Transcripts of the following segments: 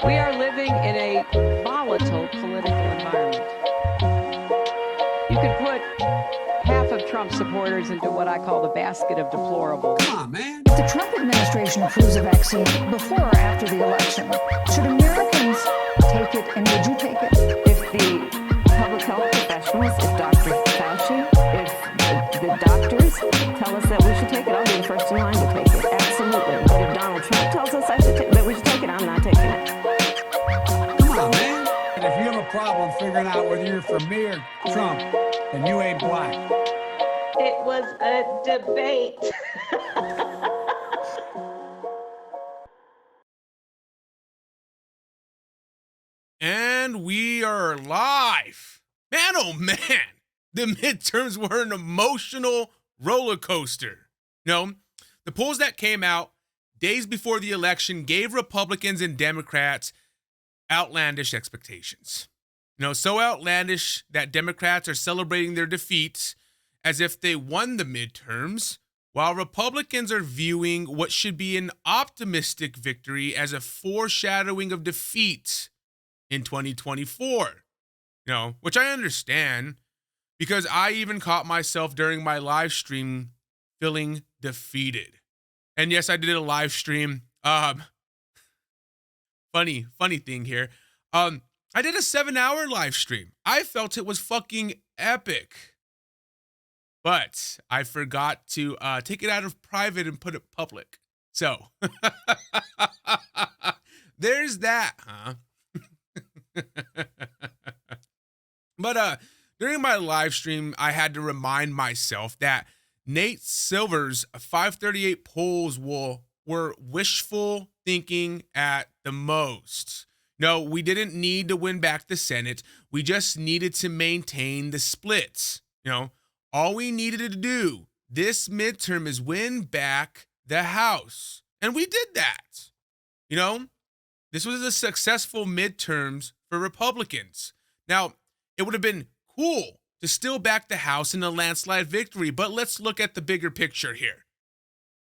We are living in a volatile political environment. You could put half of Trump supporters into what I call the basket of deplorable. Come on, man. If the Trump administration approves a vaccine before or after the election, should Americans take it, and would you take it? If the public health professionals, if Dr. Fauci, if the doctors tell us that we should take it, I'll be the first in line to take it. Absolutely. But if Donald Trump tells us that we should take it, I'm not taking it. Come on, man. And if you have a problem figuring out whether you're for me or Trump, then you ain't black. It was a debate. And we are live. Man, oh man, the midterms were an emotional roller coaster. No, the polls that came out days before the election gave Republicans and Democrats outlandish expectations. So outlandish that Democrats are celebrating their defeats as if they won the midterms, while Republicans are viewing what should be an optimistic victory as a foreshadowing of defeat in 2024. Which I understand, because I even caught myself during my live stream feeling defeated. And yes, I did a live stream. Funny thing here. I did a 7-hour live stream. I felt it was fucking epic. But I forgot to take it out of private and put it public. So, there's that, huh? But during my live stream, I had to remind myself that Nate Silver's 538 polls were wishful thinking at the most. No, we didn't need to win back the Senate. We just needed to maintain the splits. All we needed to do this midterm is win back the House. And we did that. This was a successful midterms for Republicans. Now, it would have been cool to still back the House in a landslide victory, but let's look at the bigger picture here.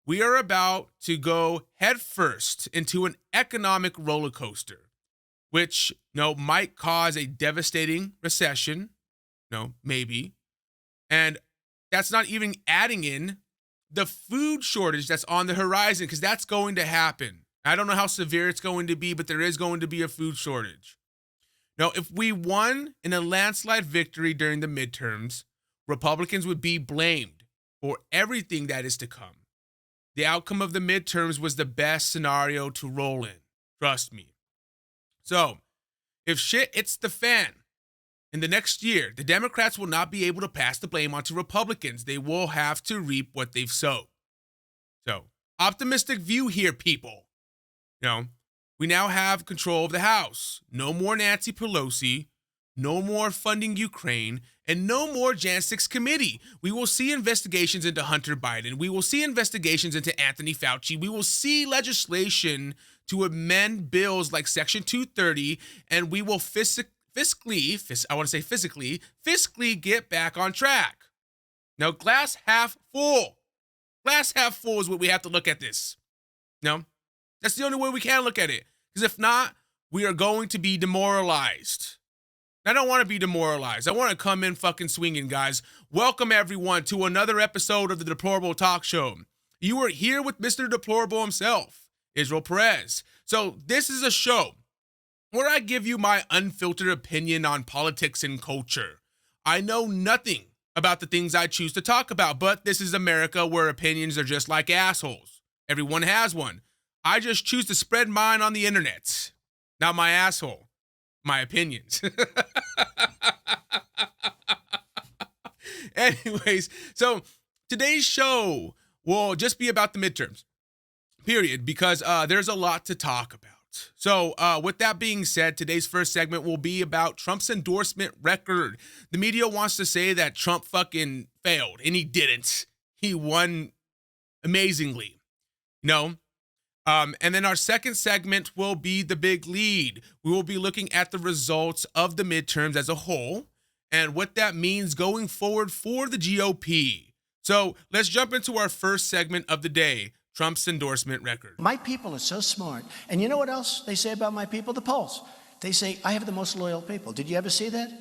We are about to go headfirst into an economic roller coaster, which, might cause a devastating recession, maybe. And that's not even adding in the food shortage that's on the horizon, because that's going to happen. I don't know how severe it's going to be, but there is going to be a food shortage. Now, if we won in a landslide victory during the midterms, Republicans would be blamed for everything that is to come. The outcome of the midterms was the best scenario to roll in. Trust me. So, if shit hits the fan in the next year, the Democrats will not be able to pass the blame onto Republicans. They will have to reap what they've sowed. So, optimistic view here, people. We now have control of the House. No more Nancy Pelosi, no more funding Ukraine, and no more Jan 6 committee. We will see investigations into Hunter Biden. We will see investigations into Anthony Fauci. We will see legislation to amend bills like Section 230, and we will fiscally get back on track. Now, glass half full. Glass half full is what we have to look at this. That's the only way we can look at it. Because if not, we are going to be demoralized. I don't want to be demoralized. I want to come in fucking swinging, guys. Welcome, everyone, to another episode of the Deplorable Talk Show. You are here with Mr. Deplorable himself, Israel Perez. So this is a show where I give you my unfiltered opinion on politics and culture. I know nothing about the things I choose to talk about, but this is America, where opinions are just like assholes. Everyone has one. I just choose to spread mine on the internet. Not my asshole. My opinions. Anyways, so today's show will just be about the midterms. Period. Because there's a lot to talk about. So with that being said, today's first segment will be about Trump's endorsement record. The media wants to say that Trump fucking failed, and he didn't. He won amazingly. And then our second segment will be the big lead. We will be looking at the results of the midterms as a whole and what that means going forward for the GOP. So let's jump into our first segment of the day. Trump's endorsement record. My people are so smart. And you know what else they say about my people? The polls. They say, I have the most loyal people. Did you ever see that?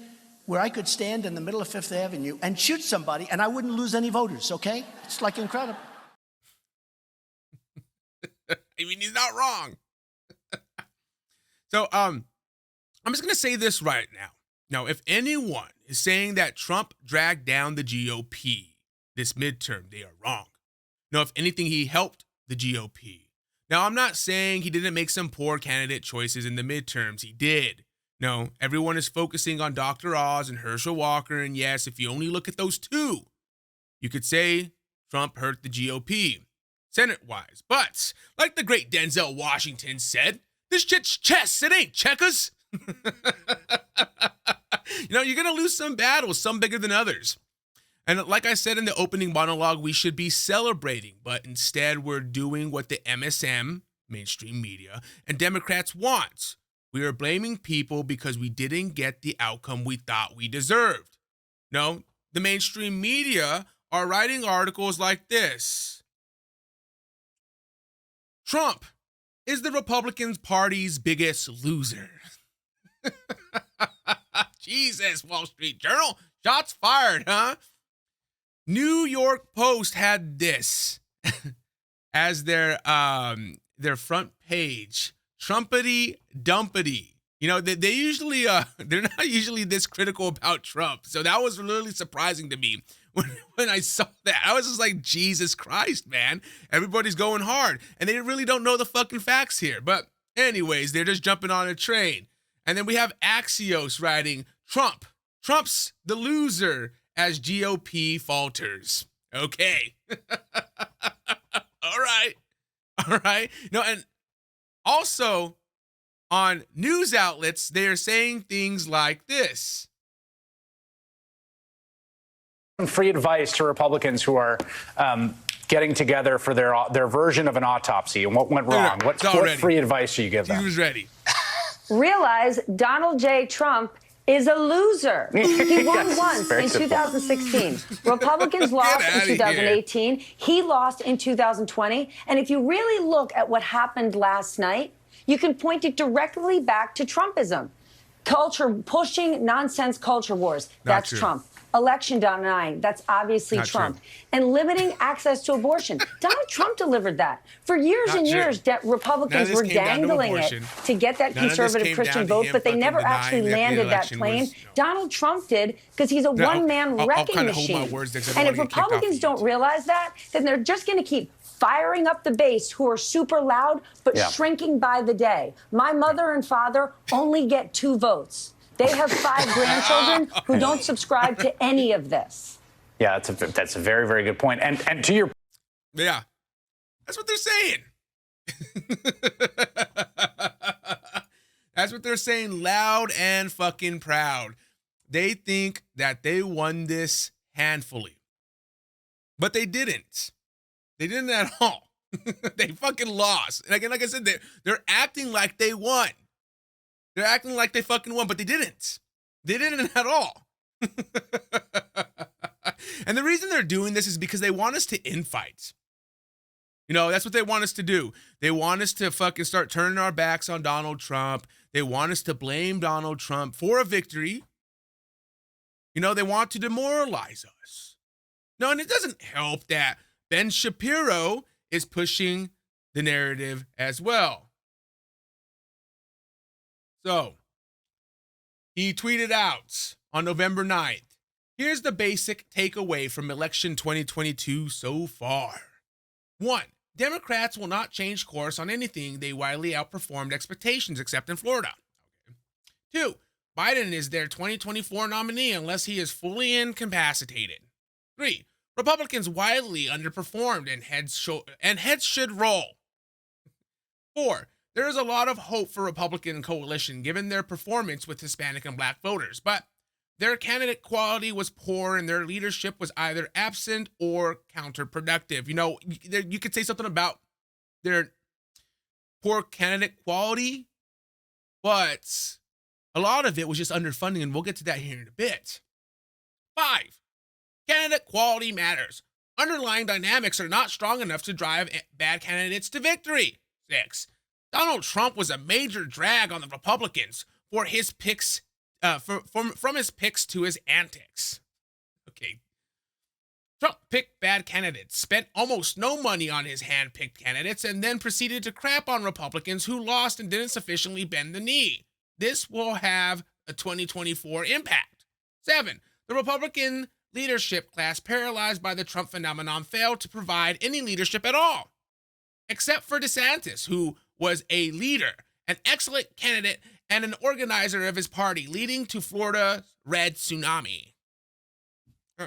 Where I could stand in the middle of Fifth Avenue and shoot somebody and I wouldn't lose any voters, okay? It's like incredible. I mean, he's not wrong. So, I'm just going to say this right now. Now, if anyone is saying that Trump dragged down the GOP this midterm, they are wrong. No, if anything, he helped the GOP. Now, I'm not saying he didn't make some poor candidate choices in the midterms. He did. No, everyone is focusing on Dr. Oz and Herschel Walker. And yes, if you only look at those two, you could say Trump hurt the GOP, Senate-wise. But like the great Denzel Washington said, this shit's chess. It ain't checkers. You're going to lose some battles, some bigger than others. And like I said in the opening monologue, we should be celebrating, but instead we're doing what the MSM, mainstream media, and Democrats want. We are blaming people because we didn't get the outcome we thought we deserved. No, the mainstream media are writing articles like this. Trump is the Republican Party's biggest loser. Jesus, Wall Street Journal, shots fired, huh? New York Post had this as their front page. Trumpity dumpity. They usually they're not usually this critical about Trump. So that was really surprising to me when I saw that. I was just like, Jesus Christ, man. Everybody's going hard. And they really don't know the fucking facts here. But anyways, they're just jumping on a train. And then we have Axios writing, Trump's the loser as GOP falters. Okay. All right. No, and also on news outlets, they are saying things like this. Free advice to Republicans who are getting together for their version of an autopsy and what went wrong. What free advice do you give them? He was ready. Realize Donald J. Trump is a loser. He won once in 2016. Republicans lost in 2018. He lost in 2020. And if you really look at what happened last night, you can point it directly back to Trumpism. Pushing nonsense culture wars. That's Trump. Election denying. That's obviously Trump. And limiting access to abortion. Donald Trump delivered that. For years and years, Republicans were dangling it to get that conservative Christian vote, but they never actually landed that plane. Donald Trump did, because he's a one-man wrecking machine. And if Republicans don't realize that, then they're just going to keep firing up the base who are super loud, but shrinking by the day. My mother and father only get 2 votes. They have 5 grandchildren who don't subscribe to any of this. Yeah, that's a very, very good point. And to your... Yeah, that's what they're saying. That's what they're saying, loud and fucking proud. They think that they won this handfully. But they didn't. They didn't at all. They fucking lost. And again, like I said, they're acting like they won. They're acting like they fucking won, but they didn't. They didn't at all. And the reason they're doing this is because they want us to infight. That's what they want us to do. They want us to fucking start turning our backs on Donald Trump. They want us to blame Donald Trump for a victory. They want to demoralize us. No, and it doesn't help that Ben Shapiro is pushing the narrative as well. So, he tweeted out on November 9th, here's the basic takeaway from election 2022 so far. 1, Democrats will not change course on anything. They widely outperformed expectations, except in Florida. 2, Biden is their 2024 nominee unless he is fully incapacitated. 3, Republicans widely underperformed and heads should roll. 4, there is a lot of hope for Republican coalition given their performance with Hispanic and Black voters, but their candidate quality was poor and their leadership was either absent or counterproductive. You could say something about their poor candidate quality, but a lot of it was just underfunding, and we'll get to that here in a bit. 5, candidate quality matters. Underlying dynamics are not strong enough to drive bad candidates to victory. 6. Donald Trump was a major drag on the Republicans for his picks, from his picks to his antics. Okay. Trump picked bad candidates, spent almost no money on his hand-picked candidates, and then proceeded to crap on Republicans who lost and didn't sufficiently bend the knee. This will have a 2024 impact. 7. The Republican leadership class, paralyzed by the Trump phenomenon, failed to provide any leadership at all, except for DeSantis, who was a leader, an excellent candidate, and an organizer of his party, leading to Florida's red tsunami.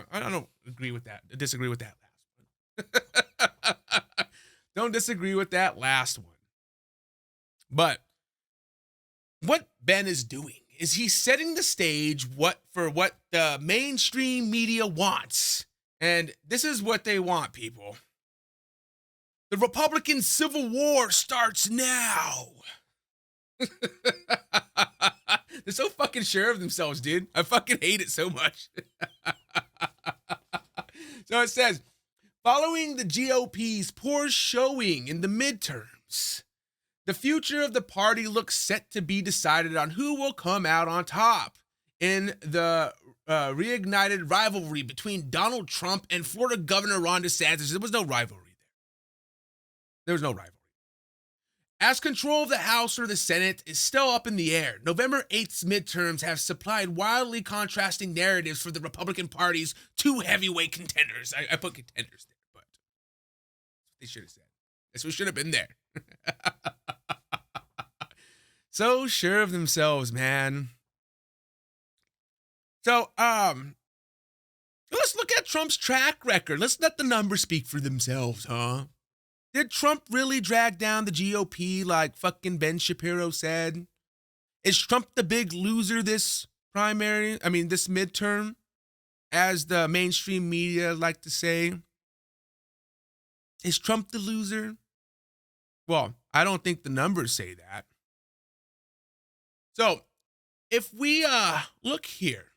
I don't agree with that. I disagree with that last one. Don't disagree with that last one. But what Ben is doing is he's setting the stage for what the mainstream media wants. And this is what they want, people. The Republican Civil War starts now. They're so fucking sure of themselves, dude. I fucking hate it so much. So it says, following the GOP's poor showing in the midterms, the future of the party looks set to be decided on who will come out on top in the reignited rivalry between Donald Trump and Florida Governor Ron DeSantis. There was no rivalry there. There was no rivalry. As control of the House or the Senate is still up in the air, November 8th's midterms have supplied wildly contrasting narratives for the Republican Party's two heavyweight contenders. I put contenders there, but they should have said. That's what should have been there. So sure of themselves, man. So, let's look at Trump's track record. Let's let the numbers speak for themselves, huh? Did Trump really drag down the GOP like fucking Ben Shapiro said? Is Trump the big loser this midterm, as the mainstream media like to say? Is Trump the loser? Well, I don't think the numbers say that. So, if we look here,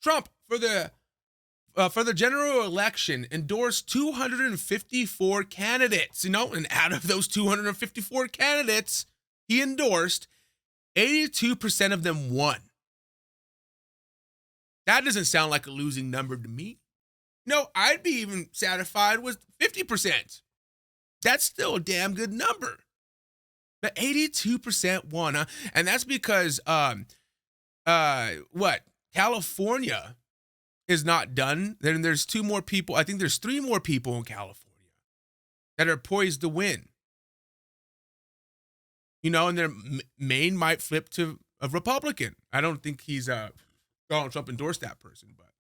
Trump for the general election endorsed 254 candidates, and out of those 254 candidates he endorsed, 82% of them won. That doesn't sound like a losing number to me. No, I'd be even satisfied with 50%. That's still a damn good number. But 82% won, huh? And that's because, California is not done. Then there's two more people. I think there's three more people in California that are poised to win. You know, and their Maine might flip to a Republican. I don't think Donald Trump endorsed that person, but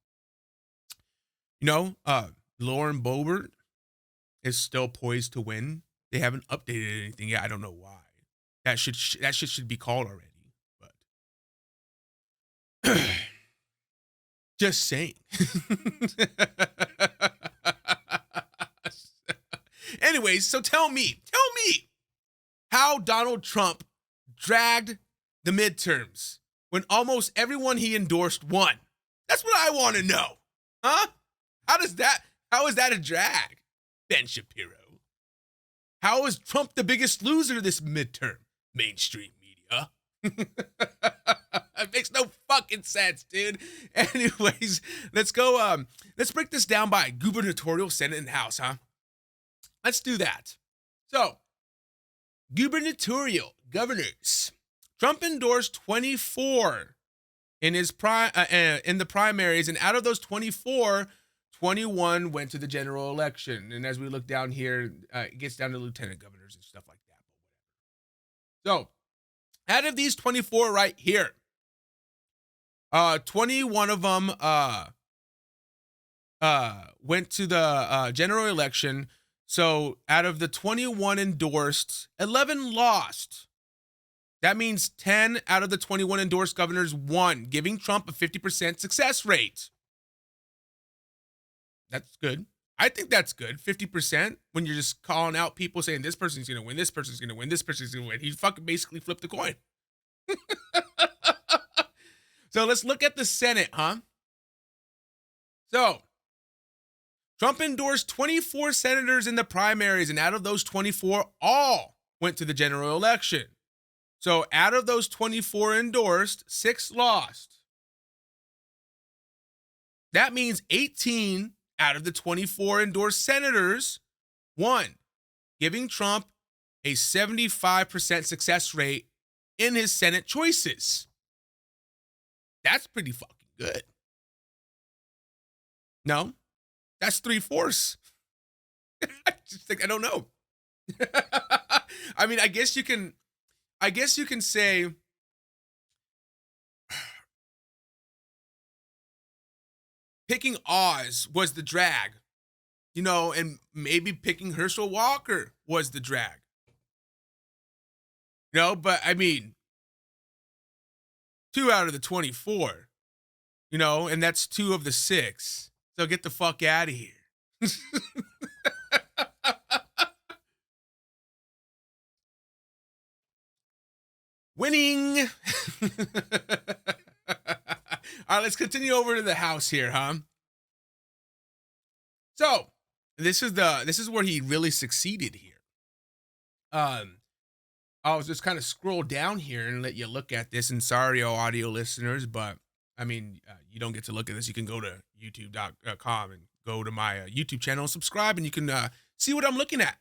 Lauren Boebert is still poised to win. They haven't updated anything yet. I don't know why. That shit should be called already, but just saying. Anyways, so tell me how Donald Trump dragged the midterms when almost everyone he endorsed won. That's what I want to know. Huh? How is that a drag? Ben Shapiro. How is Trump the biggest loser this midterm? Mainstream media. It makes no fucking sense, dude. Anyways, let's go. Let's break this down by gubernatorial, Senate, and House, huh? Let's do that. So, gubernatorial governors. Trump endorsed 24 in his in the primaries, and out of those 24, 21 went to the general election. And as we look down here, it gets down to lieutenant governors and stuff like that. So, out of these 24 right here, 21 of them went to the general election. So, out of the 21 endorsed, 11 lost. That means 10 out of the 21 endorsed governors won, giving Trump a 50% success rate. That's good. I think that's good. 50% when you're just calling out people saying this person's going to win, this person's going to win, this person's going to win. He fucking basically flipped the coin. So let's look at the Senate, huh? So Trump endorsed 24 senators in the primaries, and out of those 24, all went to the general election. So out of those 24 endorsed, 6 lost. That means 18 out of the 24 endorsed senators won, giving Trump a 75% success rate in his Senate choices. That's pretty fucking good. No, that's 3/4. I don't know. I mean, I guess you can say picking Oz was the drag, and maybe picking Herschel Walker was the drag. But I mean, 2 out of the 24, and that's 2 of the 6. So get the fuck out of here. Winning. All right, let's continue over to the House here, huh? So this is where he really succeeded here. I'll just kind of scroll down here and let you look at this. And sorry, all audio listeners, but I mean, you don't get to look at this. You can go to youtube.com and go to my YouTube channel and subscribe, and you can see what I'm looking at.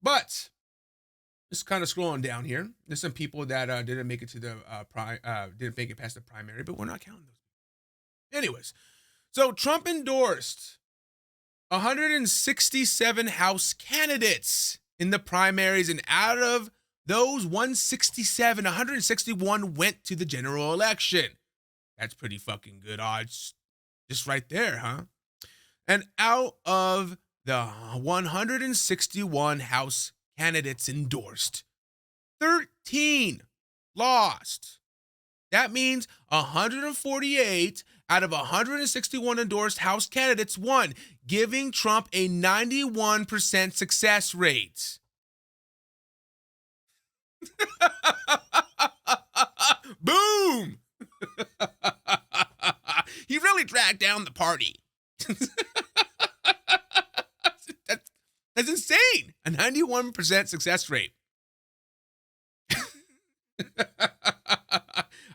But just kind of scrolling down here. There's some people that didn't make it to the didn't make it past the primary, but we're not counting those. Anyways, so Trump endorsed 167 House candidates in the primaries, and out of those 167, 161 went to the general election. That's pretty fucking good odds just right there, huh? And out of the 161 House candidates endorsed, 13 lost. That means 148 out of 161 endorsed House candidates won, giving Trump a 91% success rate. Boom! He really dragged down the party. That's insane. A 91% success rate.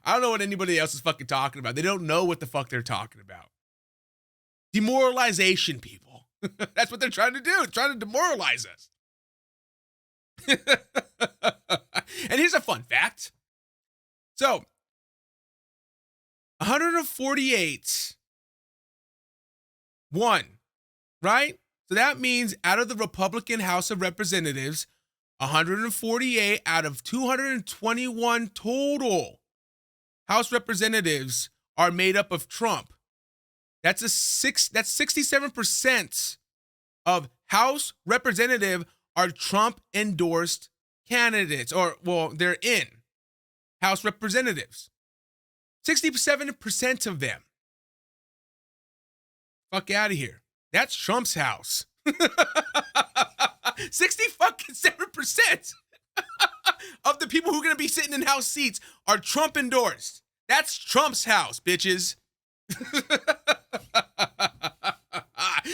I don't know what anybody else is fucking talking about. They don't know what the fuck they're talking about. Demoralization, people. That's what they're trying to do. They're trying to demoralize us. And here's a fun fact. So, 148 won, right? So that means out of the Republican House of Representatives, 148 out of 221 total House representatives are made up of Trump. That's 67% of House representative are Trump endorsed candidates, or well, they're in House representatives. 67% of them. Fuck out of here. That's Trump's house. 67% of the people who are going to be sitting in House seats are Trump endorsed. That's Trump's house, bitches.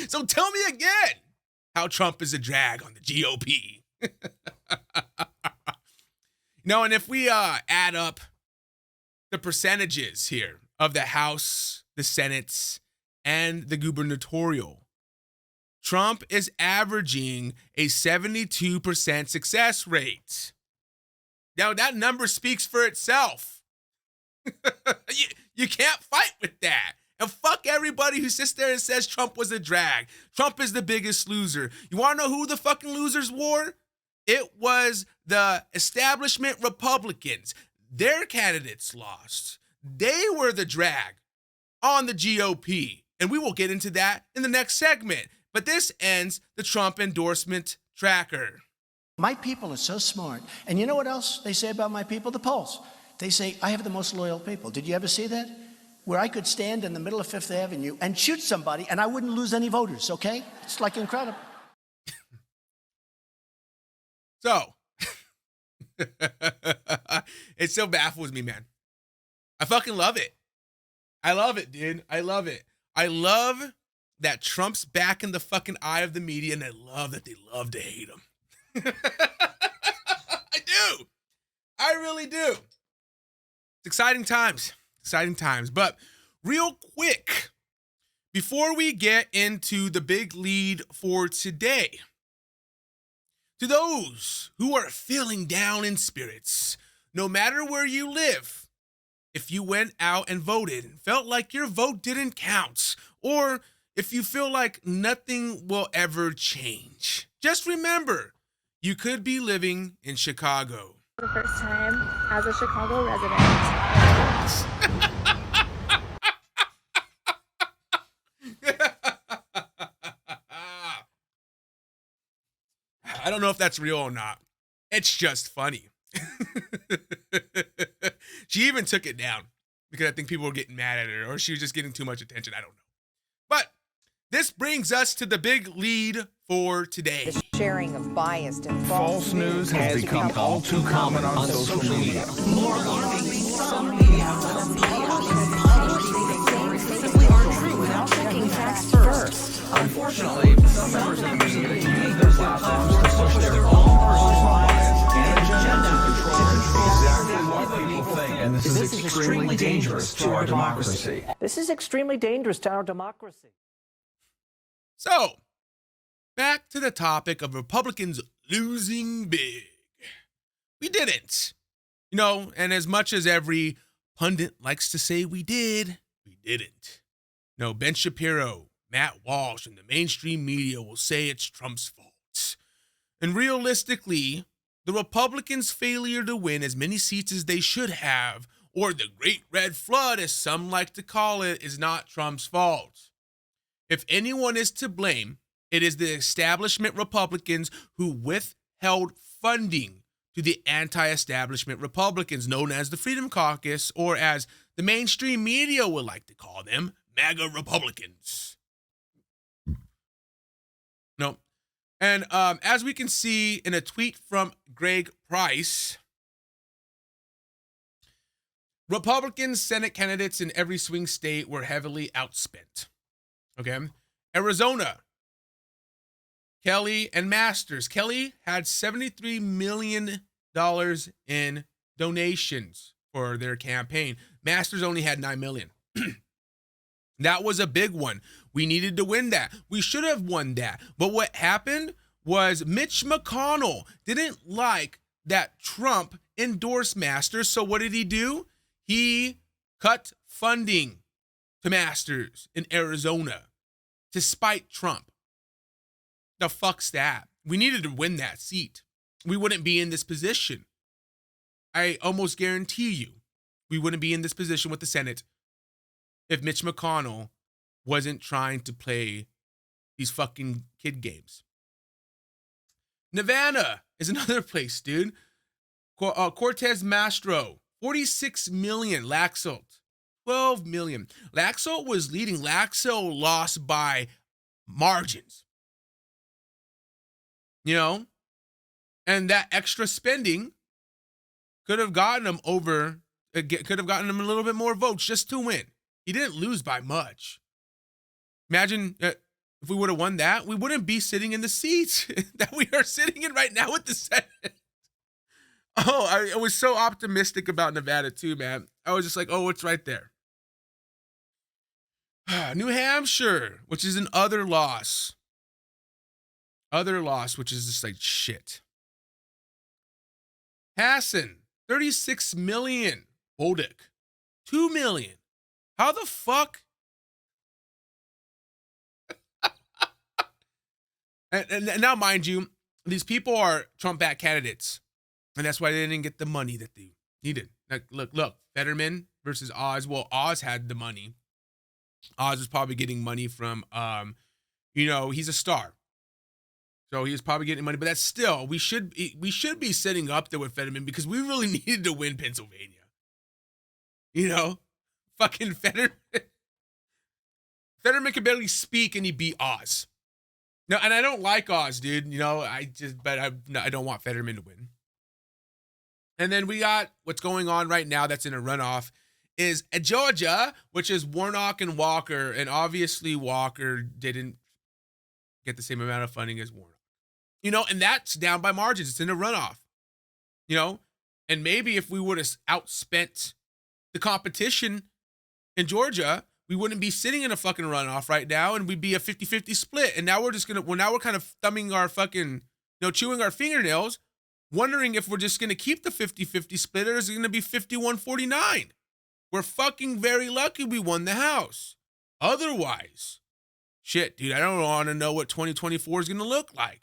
So tell me again how Trump is a drag on the GOP. And if we add up the percentages here of the House, the Senate, and the gubernatorial, Trump is averaging a 72% success rate. Now, that number speaks for itself. You can't fight with that. And fuck everybody who sits there and says Trump was a drag. Trump is the biggest loser. You want to know who the fucking losers were? It was the establishment Republicans. Their candidates lost. They were the drag on the GOP. And we will get into that in the next segment. But this ends the Trump endorsement tracker. My people are so smart. And you know what else they say about my people? The polls. They say, I have the most loyal people. Did you ever see that? Where I could stand in the middle of Fifth Avenue and shoot somebody and I wouldn't lose any voters, okay? It's like incredible. So, it still baffles me, man. I fucking love it. I love it, dude. I love it. I love that Trump's back in the fucking eye of the media, and I love that they love to hate him. I do. I really do. It's exciting times. Exciting times. But real quick, before we get into the big lead for today, to those who are feeling down in spirits, no matter where you live, if you went out and voted and felt like your vote didn't count, or if you feel like nothing will ever change, just remember, you could be living in Chicago. For the first time as a Chicago resident. I don't know if that's real or not. It's just funny. She even took it down because I think people were getting mad at her, or she was just getting too much attention. I don't know. But this brings us to the big lead for today. The sharing of biased and false news has become all too common on social media. More alarming, some media simply aren't true without checking facts first. Unfortunately, some members of the media use their platforms to push their own personal bias and agenda to control exactly what people think. And this is extremely dangerous to our democracy. This is extremely dangerous to our democracy. So, back to the topic of Republicans losing big. We didn't. You know, and as much as every pundit likes to say we did, we didn't. You know, Ben Shapiro, Matt Walsh, and the mainstream media will say it's Trump's fault. And realistically, the Republicans' failure to win as many seats as they should have, or the Great Red Flood, as some like to call it, is not Trump's fault. If anyone is to blame, it is the establishment Republicans who withheld funding to the anti-establishment Republicans, known as the Freedom Caucus, or as the mainstream media would like to call them, MAGA Republicans. No. And as we can see in a tweet from Greg Price, Republican Senate candidates in every swing state were heavily outspent. Okay. Arizona, Kelly and Masters. Kelly had $73 million in donations for their campaign. Masters only had $9 million. That was a big one. We needed to win that. We should have won that. But what happened was Mitch McConnell didn't like that Trump endorsed Masters. So what did he do? He cut funding to Masters in Arizona to spite Trump. The fuck's that? We needed to win that seat. We wouldn't be in this position. I almost guarantee you we wouldn't be in this position with the Senate if Mitch McConnell wasn't trying to play these fucking kid games. Nevada is another place, dude. Cortez Masto, 46 million. Laxalt, 12 million. Laxalt was leading. Laxalt lost by margins. You know? And that extra spending could have gotten him over, could have gotten him a little bit more votes just to win. He didn't lose by much. Imagine if we would have won that, we wouldn't be sitting in the seats that we are sitting in right now with the Senate. Oh, I was so optimistic about Nevada too, man. I was just like, oh, it's right there. New Hampshire, which is an other loss. Other loss, which is just like shit. Hassan, 36 million. Bolduc, 2 million. How the fuck? and now, mind you, these people are Trump-backed candidates. And that's why they didn't get the money that they needed. Like, look, Fetterman versus Oz. Well, Oz had the money. Oz was probably getting money from, he's a star. So he was probably getting money. But that's still, we should be sitting up there with Fetterman because we really needed to win Pennsylvania. You know? Fucking Fetterman. Fetterman could barely speak and he beat Oz. No, and I don't like Oz, dude. You know, I don't want Fetterman to win. And then we got what's going on right now that's in a runoff is Georgia, which is Warnock and Walker. And obviously Walker didn't get the same amount of funding as Warnock. You know, and that's down by margins. It's in a runoff. You know, and maybe if we would have outspent the competition in Georgia, we wouldn't be sitting in a fucking runoff right now, and we'd be a 50-50 split. And now we're just now we're kind of thumbing our fucking, chewing our fingernails, wondering if we're just going to keep the 50-50 split or is it going to be 51-49? We're fucking very lucky we won the House. Otherwise, shit, dude, I don't want to know what 2024 is going to look like.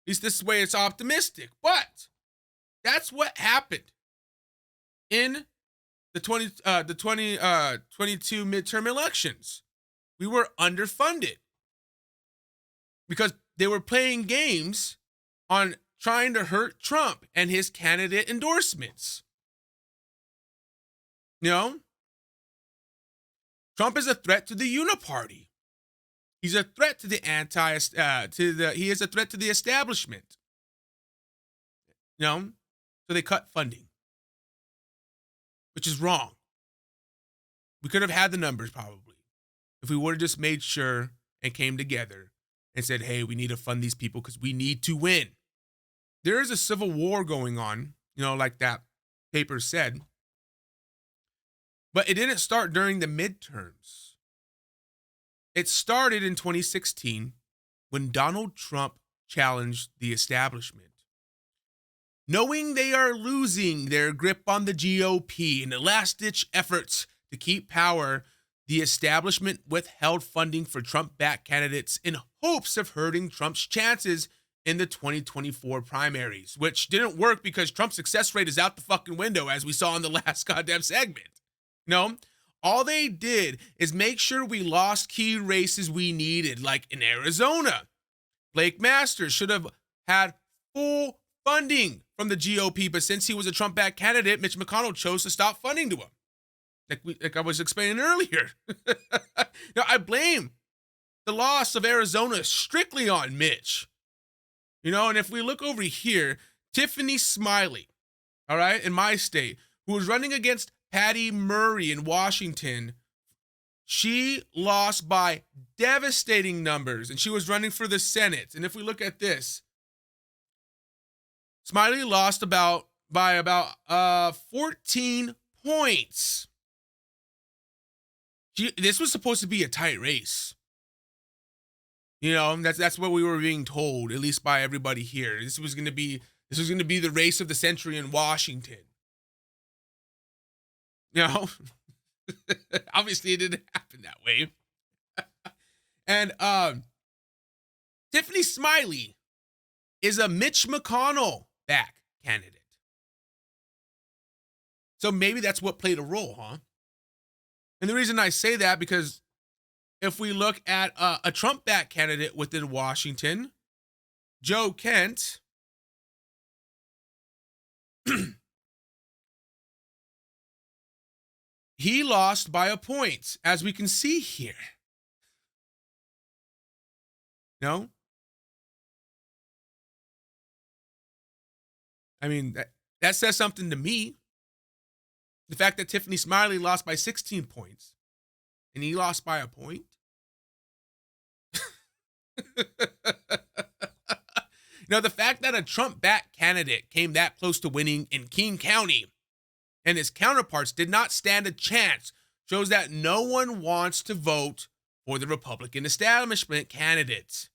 At least this way it's optimistic. But that's what happened in the 2022 midterm elections. We were underfunded because they were playing games on trying to hurt Trump and his candidate endorsements. Trump is a threat to the uniparty. He's a threat to the he is a threat to the establishment. So they cut funding, which is wrong. We could have had the numbers probably if we would have just made sure and came together and said, hey, we need to fund these people because we need to win. There is a civil war going on, like that paper said. But it didn't start during the midterms. It started in 2016 when Donald Trump challenged the establishment. Knowing they are losing their grip on the GOP in the last-ditch efforts to keep power, the establishment withheld funding for Trump-backed candidates in hopes of hurting Trump's chances in the 2024 primaries, which didn't work because Trump's success rate is out the fucking window, as we saw in the last goddamn segment. All they did is make sure we lost key races we needed, like in Arizona. Blake Masters should have had full funding from the GOP, but since he was a Trump-backed candidate, Mitch McConnell chose to stop funding to him. Like I was explaining earlier. Now, I blame the loss of Arizona strictly on Mitch. And if we look over here, Tiffany Smiley, all right, in my state, who was running against Patty Murray in Washington, she lost by devastating numbers, and she was running for the Senate. And if we look at this, Smiley lost by about 14 points. This was supposed to be a tight race. That's what we were being told, at least by everybody here. This was going to be the race of the century in Washington. Obviously it didn't happen that way. And Tiffany Smiley is a Mitch McConnell-backed candidate. So maybe that's what played a role, huh? And the reason I say that, because if we look at a Trump-backed candidate within Washington, Joe Kent, he lost by a point, as we can see here. I mean, that says something to me. The fact that Tiffany Smiley lost by 16 points and he lost by a point. The fact that a Trump-backed candidate came that close to winning in King County and his counterparts did not stand a chance shows that no one wants to vote for the Republican establishment candidates.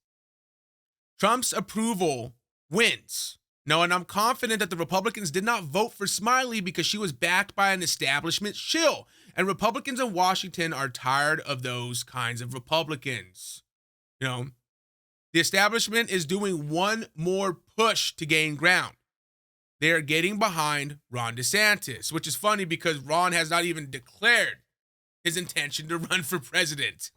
Trump's approval wins. And I'm confident that the Republicans did not vote for Smiley because she was backed by an establishment shill. And Republicans in Washington are tired of those kinds of Republicans. The establishment is doing one more push to gain ground. They are getting behind Ron DeSantis, which is funny because Ron has not even declared his intention to run for president.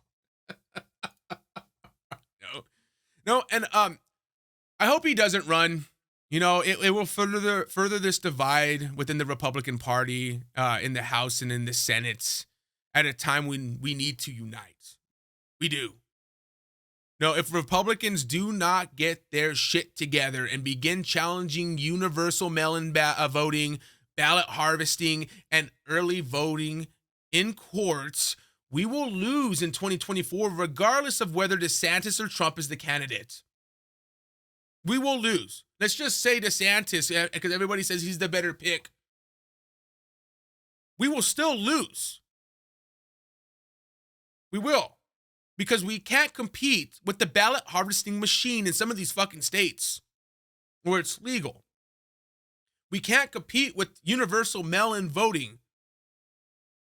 And I hope he doesn't run. It will further this divide within the Republican Party in the House and in the Senate at a time when we need to unite. We do. If Republicans do not get their shit together and begin challenging universal mail-in voting, ballot harvesting and early voting in courts, we will lose in 2024, regardless of whether DeSantis or Trump is the candidate. We will lose. Let's just say DeSantis, because everybody says he's the better pick. We will still lose. We will. Because we can't compete with the ballot harvesting machine in some of these fucking states where it's legal. We can't compete with universal mail-in voting.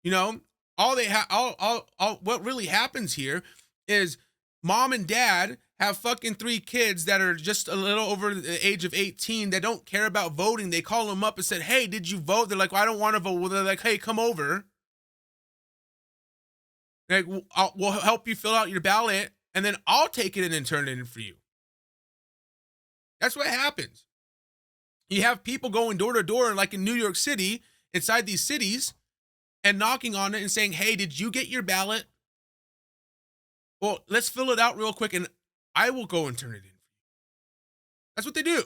You know, what really happens here is mom and dad have fucking 3 kids that are just a little over the age of 18 that don't care about voting. They call them up and said, hey, did you vote? They're like, well, I don't want to vote. Well, they're like, hey, come over. Like, we'll help you fill out your ballot, and then I'll take it in and turn it in for you. That's what happens. You have people going door to door, like in New York City, inside these cities, and knocking on it and saying, hey, did you get your ballot? Well, let's fill it out real quick, and I will go and turn it in. That's what they do.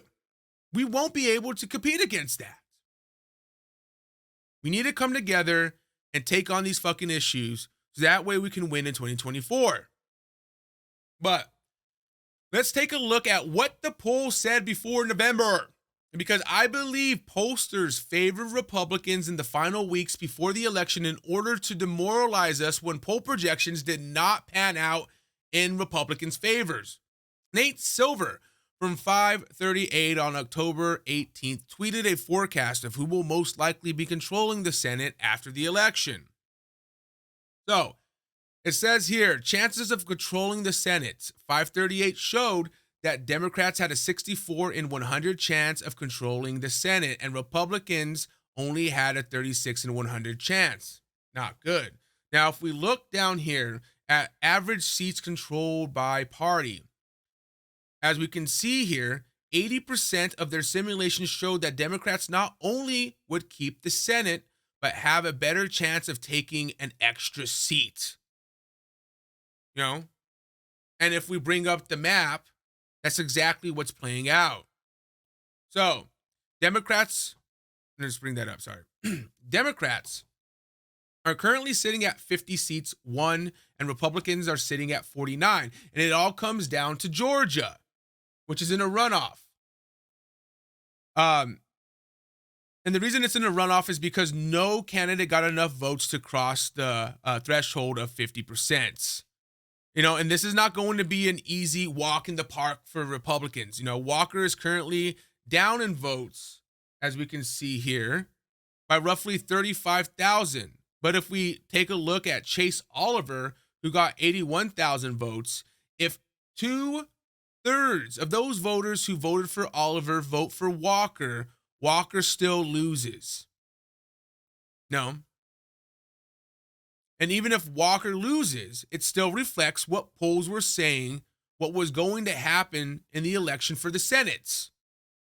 We won't be able to compete against that. We need to come together and take on these fucking issues so that way we can win in 2024. But let's take a look at what the poll said before November. Because I believe pollsters favor Republicans in the final weeks before the election in order to demoralize us when poll projections did not pan out in Republicans' favors. Nate Silver from 538 on October 18th tweeted a forecast of who will most likely be controlling the Senate after the election. So it says here, chances of controlling the Senate. 538 showed that Democrats had a 64 in 100 chance of controlling the Senate, and Republicans only had a 36 in 100 chance. Not good. Now, if we look down here at average seats controlled by party, as we can see here, 80% of their simulations showed that Democrats not only would keep the Senate, but have a better chance of taking an extra seat. You know? And if we bring up the map, that's exactly what's playing out. So, Democrats, let's bring that up, sorry. Democrats are currently sitting at 50 seats, and Republicans are sitting at 49. And it all comes down to Georgia, which is in a runoff. And the reason it's in a runoff is because no candidate got enough votes to cross the threshold of 50%. You know, and this is not going to be an easy walk in the park for Republicans. You know, Walker is currently down in votes, as we can see here, by roughly 35,000. But if we take a look at Chase Oliver, who got 81,000 votes, if 2/3 of those voters who voted for Oliver vote for Walker, Walker still loses. No. And even if Walker loses, it still reflects what polls were saying, what was going to happen in the election for the Senate.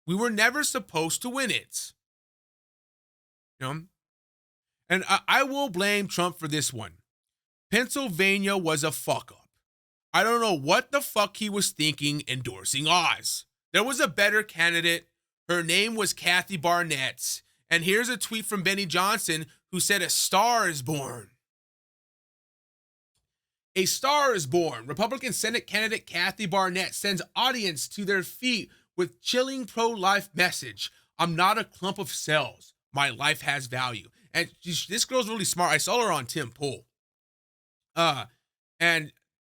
We were never supposed to win it. You know? And I will blame Trump for this one. Pennsylvania was a fuck up. I don't know what the fuck he was thinking endorsing Oz. There was a better candidate. Her name was Kathy Barnett. And here's a tweet from Benny Johnson, who said, "A star is born." A star is born. Republican Senate candidate Kathy Barnett sends audience to their feet with chilling pro-life message. "I'm not a clump of cells. My life has value." And this girl's really smart. I saw her on Tim Pool. And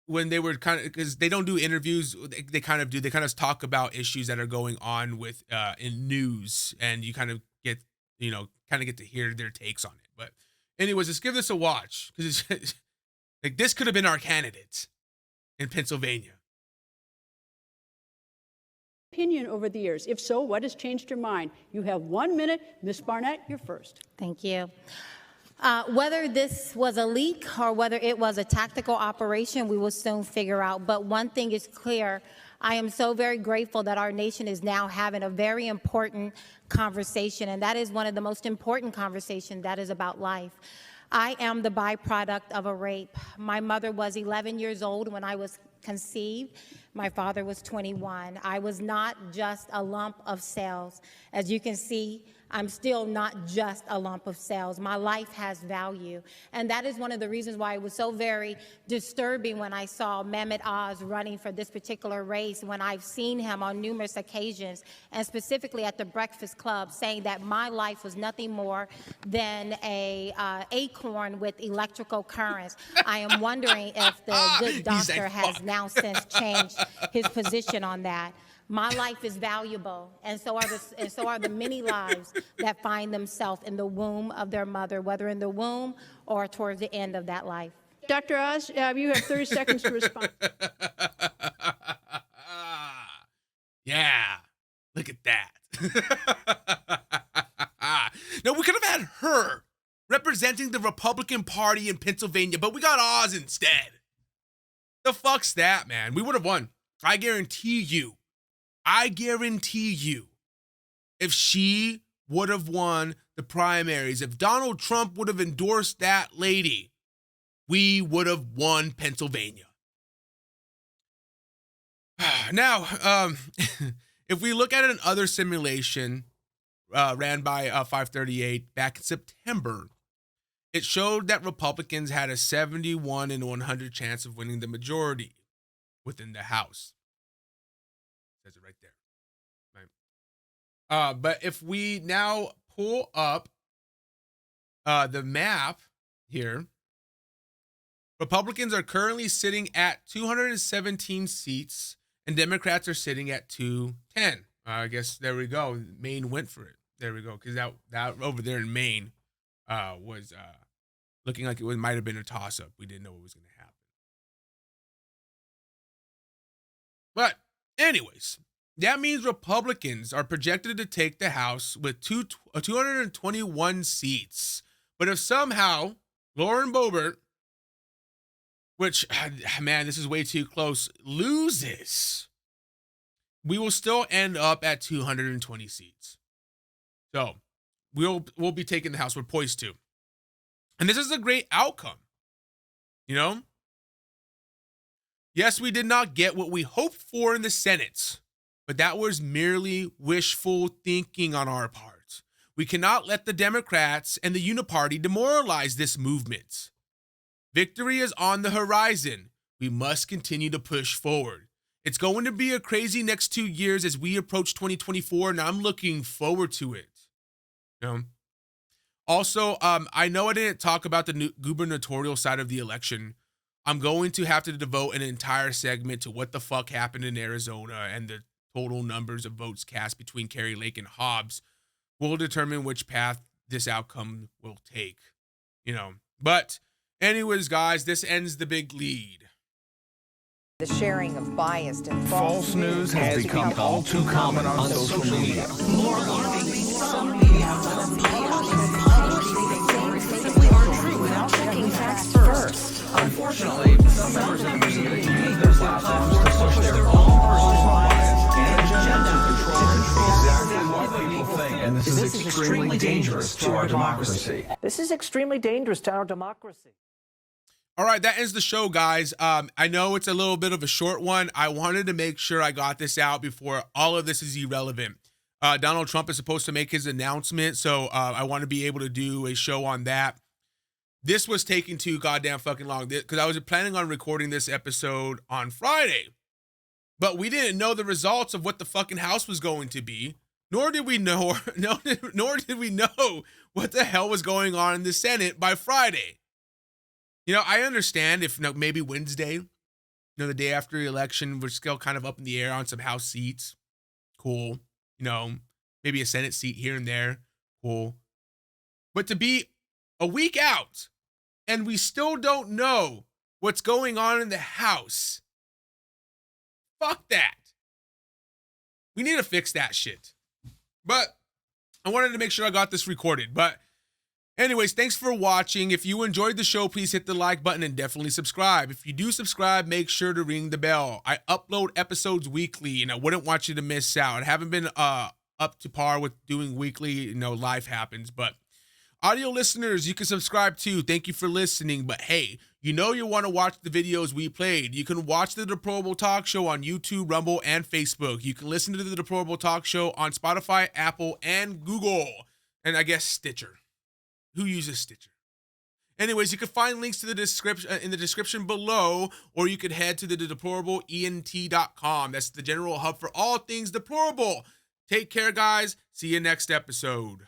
when they were kind of, because they don't do interviews, they kind of do. They kind of talk about issues that are going on with in news, and you kind of get, get to hear their takes on it. But anyways, let's give this a watch, because it's like, this could have been our candidate in Pennsylvania. Opinion over the years? If so, what has changed your mind? You have 1 minute. Ms. Barnett, you're first. Thank you. Whether this was a leak or whether it was a tactical operation, we will soon figure out. But one thing is clear. I am so very grateful that our nation is now having a very important conversation, and that is one of the most important conversations that is about life. I am the byproduct of a rape. My mother was 11 years old when I was conceived. My father was 21. I was not just a lump of cells. As you can see, I'm still not just a lump of cells. My life has value. And that is one of the reasons why it was so very disturbing when I saw Mehmet Oz running for this particular race, when I've seen him on numerous occasions, and specifically at the Breakfast Club, saying that my life was nothing more than a acorn with electrical currents. I am wondering if the good doctor has now since changed his position on that. My life is valuable, and so are the many lives that find themselves in the womb of their mother, whether in the womb or towards the end of that life. Dr. Oz, you have 30 seconds to respond. Yeah, look at that. Now, we could have had her representing the Republican Party in Pennsylvania, but we got Oz instead. The fuck's that, man? We would have won. I guarantee you, if she would have won the primaries, if Donald Trump would have endorsed that lady, we would have won Pennsylvania. Now, if we look at another simulation ran by 538 back in September, it showed that Republicans had a 71 in 100 chance of winning the majority within the House. Says it right there. Right. But if we now pull up the map here, Republicans are currently sitting at 217 seats, and Democrats are sitting at 210. I guess there we go. Maine went for it. There we go, because that over there in Maine was looking like it might have been a toss-up. We didn't know what was going to happen. But anyways, that means Republicans are projected to take the House with 221 seats. But if somehow Lauren Boebert, which, man, this is way too close, loses, we will still end up at 220 seats. So we'll be taking the House. We're poised to. And this is a great outcome. You know? Yes, we did not get what we hoped for in the Senate, but that was merely wishful thinking on our part. We cannot let the Democrats and the Uniparty demoralize this movement. Victory is on the horizon. We must continue to push forward. It's going to be a crazy next 2 years as we approach 2024, and I'm looking forward to it. You know? Also, I know I didn't talk about the gubernatorial side of the election. I'm going to have to devote an entire segment to what the fuck happened in Arizona, and the total numbers of votes cast between Kari Lake and Hobbs will determine which path this outcome will take. You know, but anyways, guys, this ends the big lead. The sharing of biased and false news has become all too common on social media. More alarming, some media outlets simply aren't true without checking facts first. Unfortunately, some members of the media use their platforms to push their own personal bias and agenda to control exactly what people think. And this is extremely dangerous to our democracy. This is extremely dangerous to our democracy. All right, that ends the show, guys. I know it's a little bit of a short one. I wanted to make sure I got this out before all of this is irrelevant. Donald Trump is supposed to make his announcement, so I want to be able to do a show on that. This was taking too goddamn fucking long because I was planning on recording this episode on Friday, but we didn't know the results of what the fucking House was going to be, nor did we know what the hell was going on in the Senate by Friday. You know, I understand if maybe Wednesday, the day after the election, we're still kind of up in the air on some House seats. Cool. Maybe a Senate seat here and there. Cool. But to be a week out and we still don't know what's going on in the House, fuck that. We need to fix that shit. But I wanted to make sure I got this recorded. But anyways, thanks for watching. If you enjoyed the show, please hit the like button and definitely subscribe. If you do subscribe, make sure to ring the bell. I upload episodes weekly, and I wouldn't want you to miss out. I haven't been up to par with doing weekly. Life happens, but Audio listeners, you can subscribe too. Thank you for listening. But hey, you know you want to watch the videos we played. You can watch the Deplorable Talk Show on YouTube, Rumble, and Facebook. You can listen to the Deplorable Talk Show on Spotify, Apple, and Google. And I guess Stitcher. Who uses Stitcher? Anyways, you can find links to the description in the description below, or you could head to the deplorableent.com. That's the general hub for all things deplorable. Take care, guys. See you next episode.